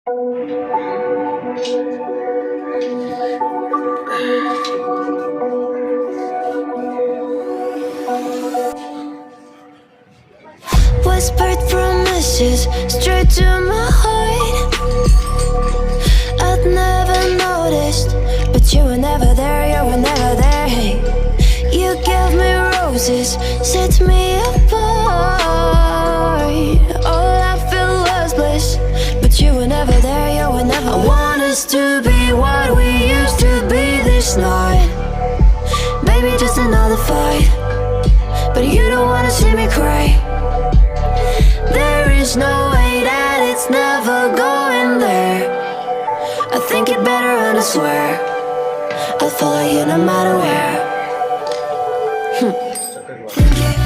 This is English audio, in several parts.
Whispered promises straight to my heart. I'd never noticed, but you were never there, you were never there. Hey, you gave me roses, set me apart. All I feel was bliss, but you were never there, you were never there. I want us to be what we used to be this night. Maybe just another fight, but you don't wanna see me cry. There is no way that it's never going there. I think it better and I swear I'll follow you no matter where. Think it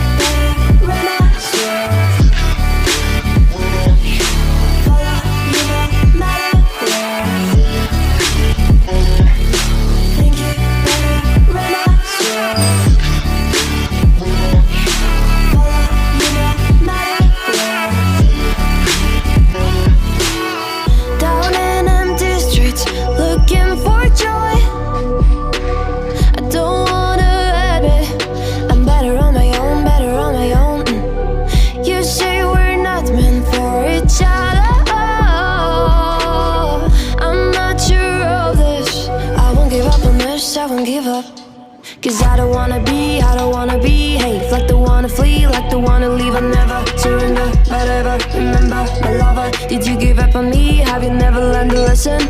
better and I swear follow you no matter where. Think it better and I swear follow you no matter where. Down in empty streets, looking for joy. I don't wanna admit I'm better on my own, better on my own. You say we're not meant for each other. I'm not sure of this. I won't give up on this, I won't give up. Cause I don't wanna behave like the one to flee, like the one to leave. I never surrender, but ever remember my lover. Did you give up on me? Have you never learned to listen?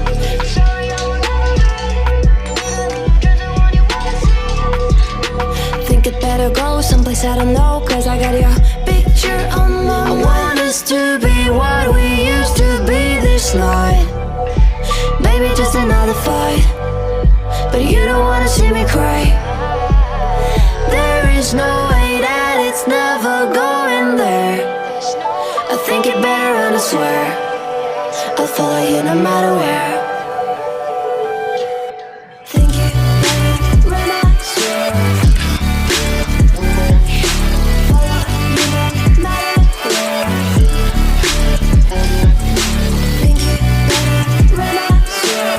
Think it better go someplace I don't know, cause I got your picture on my mind. I want us to be what we used to be this night. Maybe just another fight, but you don't wanna see me cry. There is no way that it's never going there. I think it better and I swear I'll follow you no matter where. Think it better and I swear follow you no matter where. Think it better and I swear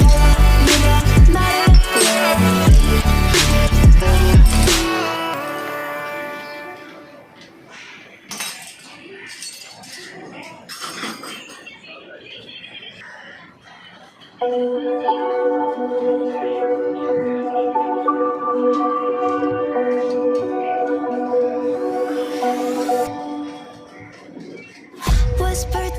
follow you no matter where. Whispered